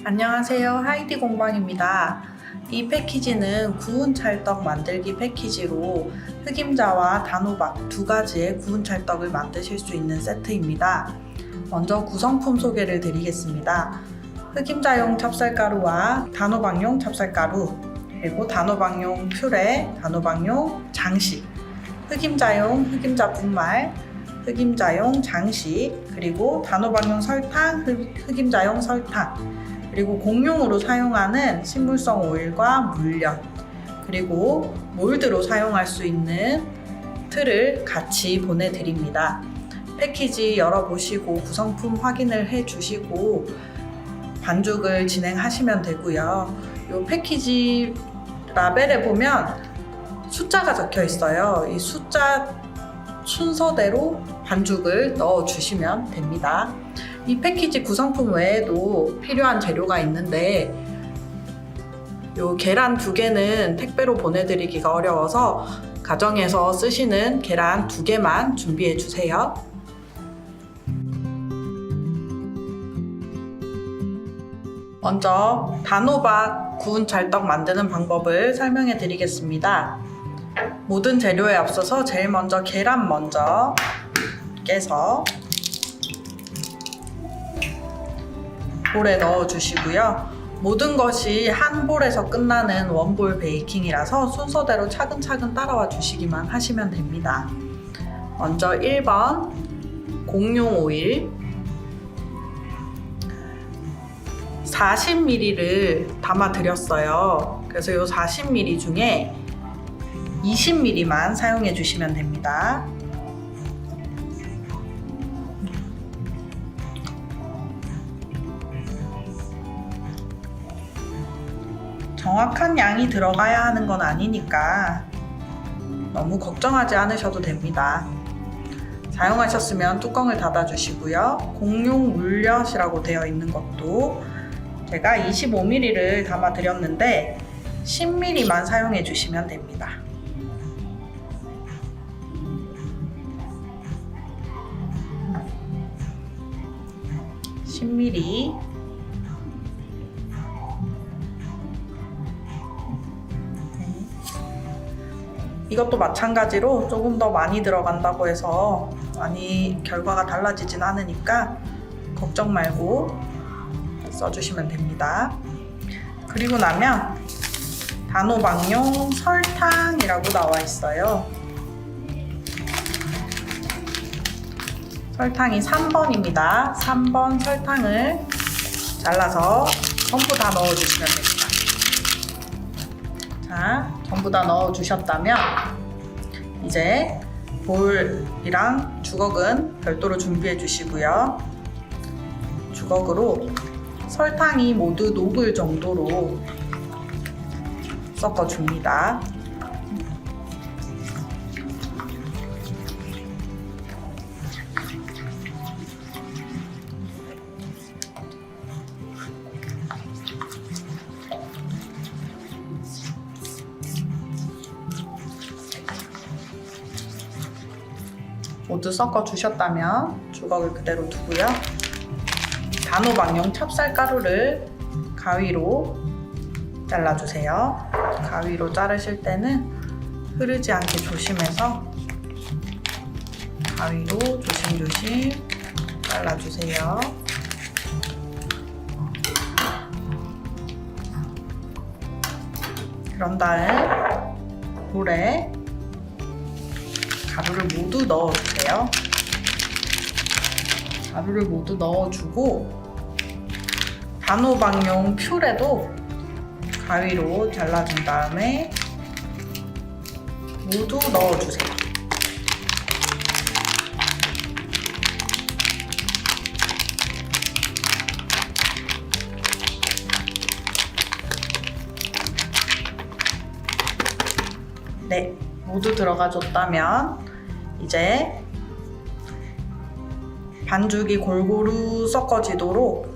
안녕하세요. 하이디 공방입니다. 이 패키지는 구운 찰떡 만들기 패키지로 흑임자와 단호박 두 가지의 구운 찰떡을 만드실 수 있는 세트입니다. 먼저 구성품 소개를 드리겠습니다. 흑임자용 찹쌀가루와 단호박용 찹쌀가루, 그리고 단호박용 퓨레, 단호박용 장식, 흑임자용 흑임자 분말, 흑임자용 장식, 그리고 단호박용 설탕, 흑임자용 설탕, 그리고 공용으로 사용하는 식물성 오일과 물엿, 그리고 몰드로 사용할 수 있는 틀을 같이 보내드립니다. 패키지 열어보시고 구성품 확인을 해주시고 반죽을 진행하시면 되고요. 이 패키지 라벨에 보면 숫자가 적혀 있어요. 이 숫자 순서대로 반죽을 넣어주시면 됩니다. 이 패키지 구성품 외에도 필요한 재료가 있는데 요 계란 2개는 택배로 보내드리기가 어려워서 가정에서 쓰시는 계란 2개만 준비해 주세요. 먼저 단호박 구운 찰떡 만드는 방법을 설명해 드리겠습니다. 모든 재료에 앞서서 제일 먼저 계란 먼저 깨서 볼에 넣어 주시고요. 모든 것이 한 볼에서 끝나는 원볼 베이킹이라서 순서대로 차근차근 따라와 주시기만 하시면 됩니다. 먼저 1번 공용 오일 40ml를 담아 드렸어요. 그래서 이 40ml 중에 20ml만 사용해 주시면 됩니다. 정확한 양이 들어가야 하는 건 아니니까 너무 걱정하지 않으셔도 됩니다. 사용하셨으면 뚜껑을 닫아 주시고요. 공용 물엿이라고 되어 있는 것도 제가 25ml를 담아 드렸는데 10ml만 사용해 주시면 됩니다. 이것도 마찬가지로 조금 더 많이 들어간다고 해서 많이 결과가 달라지진 않으니까 걱정 말고 써주시면 됩니다. 그리고 나면 단호박용 설탕이라고 나와 있어요. 설탕이 3번입니다. 3번 설탕을 잘라서 전부 다 넣어주시면 됩니다. 자, 전부 다 넣어주셨다면 이제 볼이랑 주걱은 별도로 준비해 주시고요. 주걱으로 설탕이 모두 녹을 정도로 섞어줍니다. 모두 섞어 주셨다면 주걱을 그대로 두고요. 단호박용 찹쌀가루를 가위로 잘라주세요. 가위로 자르실 때는 흐르지 않게 조심해서 가위로 조심조심 잘라주세요. 그런 다음 볼에 가루를 모두 넣어주세요. 가루를 모두 넣어주고 단호박용 퓨레도 가위로 잘라준 다음에 모두 넣어주세요. 네, 모두 들어가줬다면 이제 반죽이 골고루 섞어지도록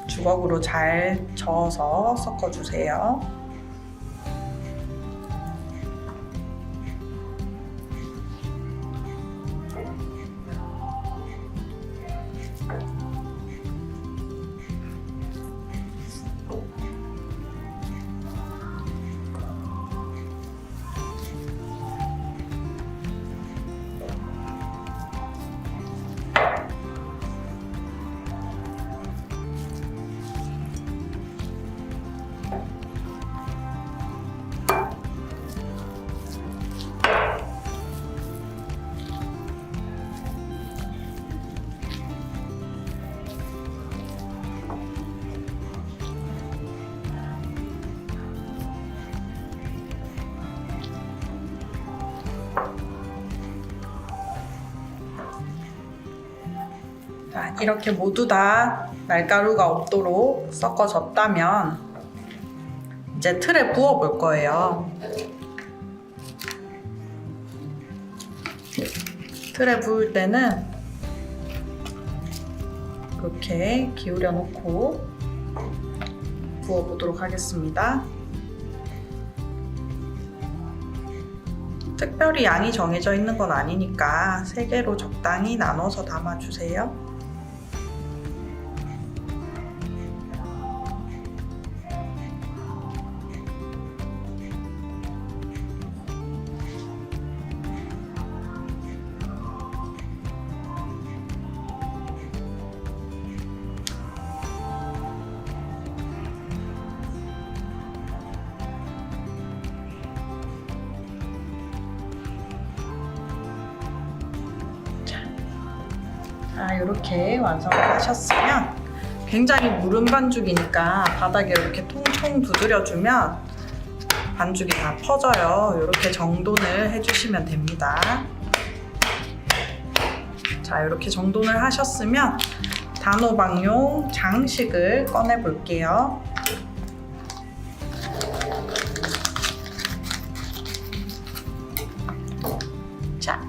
주걱으로 잘 저어서 섞어주세요. 자, 이렇게 모두 다 날가루가 없도록 섞어졌다면 이제 틀에 부어 볼 거예요. 틀에 부을 때는 이렇게 기울여 놓고 부어 보도록 하겠습니다. 특별히 양이 정해져 있는 건 아니니까 3개로 적당히 나눠서 담아주세요. 자, 이렇게 완성을 하셨으면 굉장히 무른 반죽이니까 바닥에 이렇게 통통 두드려주면 반죽이 다 퍼져요. 이렇게 정돈을 해주시면 됩니다. 자, 이렇게 정돈을 하셨으면 단호박용 장식을 꺼내 볼게요. 자,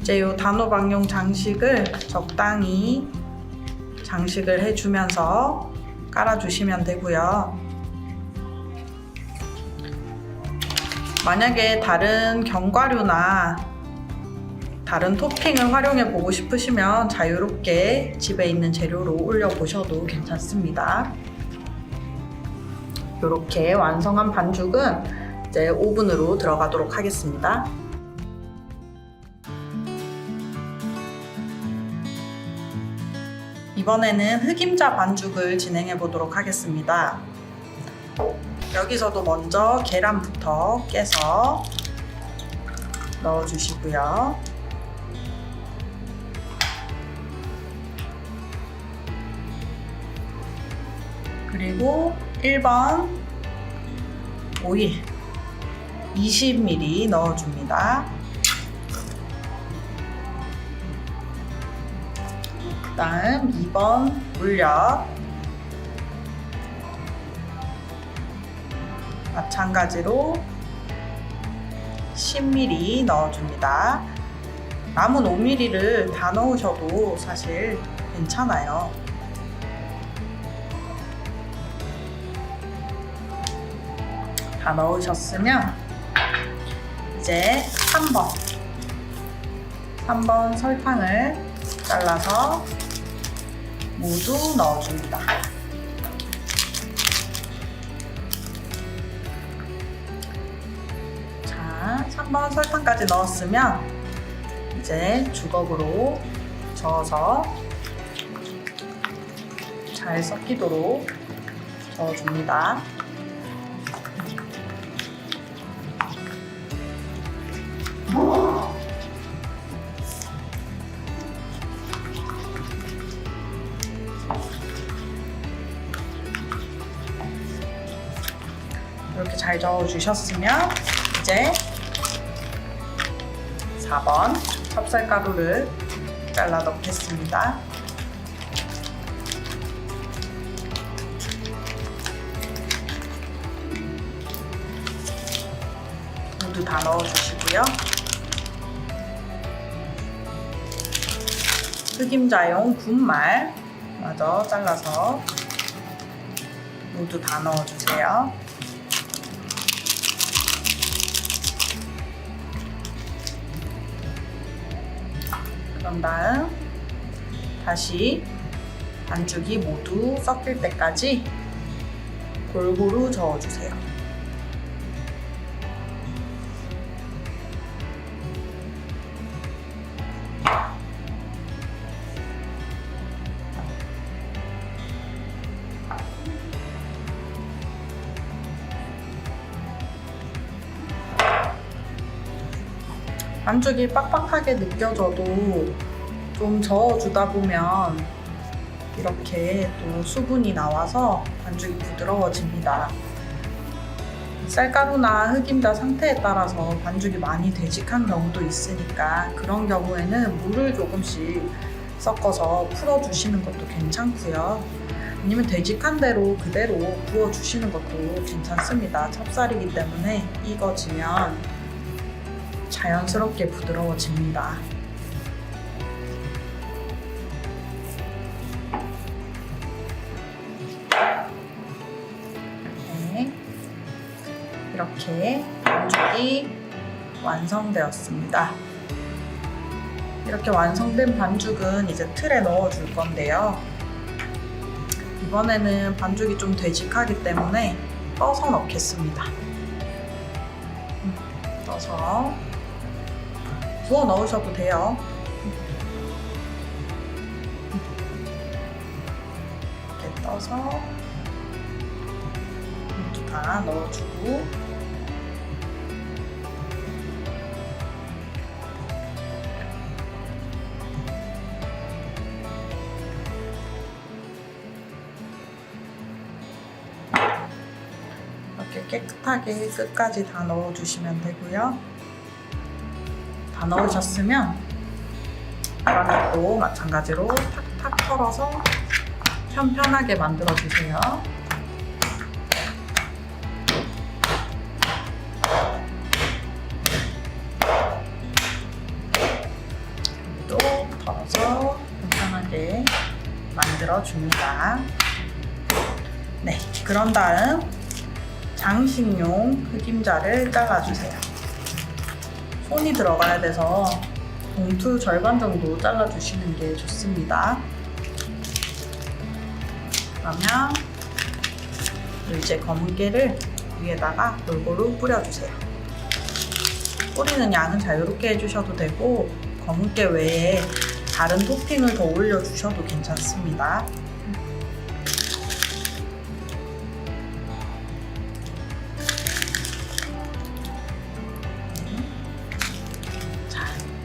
이제 이 단호박용 장식을 적당히 장식을 해주면서 깔아주시면 되고요. 만약에 다른 견과류나 다른 토핑을 활용해 보고 싶으시면 자유롭게 집에 있는 재료로 올려보셔도 괜찮습니다. 이렇게 완성한 반죽은 이제 오븐으로 들어가도록 하겠습니다. 이번에는 흑임자 반죽을 진행해 보도록 하겠습니다. 여기서도 먼저 계란부터 깨서 넣어주시고요. 그리고 1번 오일 20ml 넣어줍니다. 그 다음 2번 물엿 마찬가지로 10ml 넣어줍니다. 남은 5ml를 다 넣으셔도 사실 괜찮아요. 다 넣으셨으면 이제 3번 설탕을 잘라서 모두 넣어줍니다. 자, 3번 설탕까지 넣었으면 이제 주걱으로 저어서 잘 섞이도록 저어줍니다. 이렇게 잘 저어주셨으면 이제 4번 찹쌀가루를 잘라 넣겠습니다. 모두 다 넣어주시고요. 흑임자용 분말 마저 잘라서 모두 다 넣어주세요. 그런 다음 다시 반죽이 모두 섞일 때까지 골고루 저어주세요. 반죽이 빡빡하게 느껴져도 좀 저어주다 보면 이렇게 또 수분이 나와서 반죽이 부드러워집니다. 쌀가루나 흑임자 상태에 따라서 반죽이 많이 되직한 경우도 있으니까 그런 경우에는 물을 조금씩 섞어서 풀어주시는 것도 괜찮고요. 아니면 되직한 대로 그대로 부어주시는 것도 괜찮습니다. 찹쌀이기 때문에 익어지면 자연스럽게 부드러워집니다. 네, 이렇게 반죽이 완성되었습니다. 이렇게 완성된 반죽은 이제 틀에 넣어줄 건데요. 이번에는 반죽이 좀 되직하기 때문에 떠서 넣겠습니다. 떠서 부어 넣으셔도 돼요. 이렇게 떠서 모두 다 넣어주고 이렇게 깨끗하게 끝까지 다 넣어주시면 되고요. 다 넣으셨으면 이번에도 마찬가지로 탁탁 털어서 편편하게 만들어주세요. 또 털어서 편편하게 만들어줍니다. 네, 그런 다음 장식용 흑임자를 잘라주세요. 손이 들어가야 돼서 봉투 절반 정도 잘라주시는 게 좋습니다. 그러면 이제 검은깨를 위에다가 골고루 뿌려주세요. 뿌리는 양은 자유롭게 해주셔도 되고 검은깨 외에 다른 토핑을 더 올려주셔도 괜찮습니다.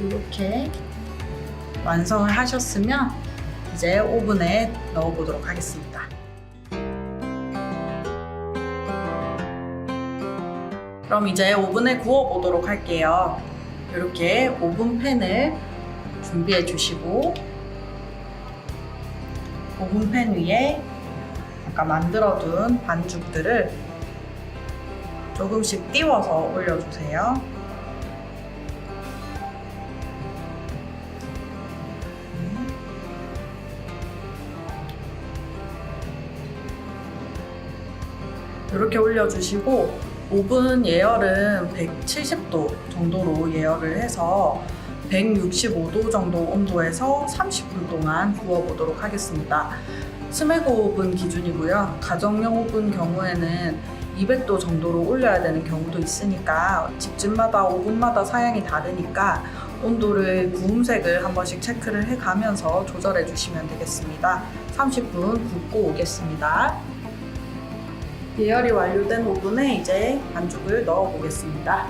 이렇게 완성을 하셨으면 이제 오븐에 넣어 보도록 하겠습니다. 그럼 이제 오븐에 구워 보도록 할게요. 이렇게 오븐팬을 준비해 주시고 오븐팬 위에 아까 만들어둔 반죽들을 조금씩 띄워서 올려주세요. 이렇게 올려주시고 오븐 예열은 170도 정도로 예열을 해서 165도 정도 온도에서 30분 동안 구워보도록 하겠습니다. 스메고 오븐 기준이고요. 가정용 오븐 경우에는 200도 정도로 올려야 되는 경우도 있으니까 집집마다 오븐마다 사양이 다르니까 온도를 구움색을 한 번씩 체크를 해가면서 조절해 주시면 되겠습니다. 30분 굽고 오겠습니다. 예열이 완료된 오븐에 이제 반죽을 넣어 보겠습니다.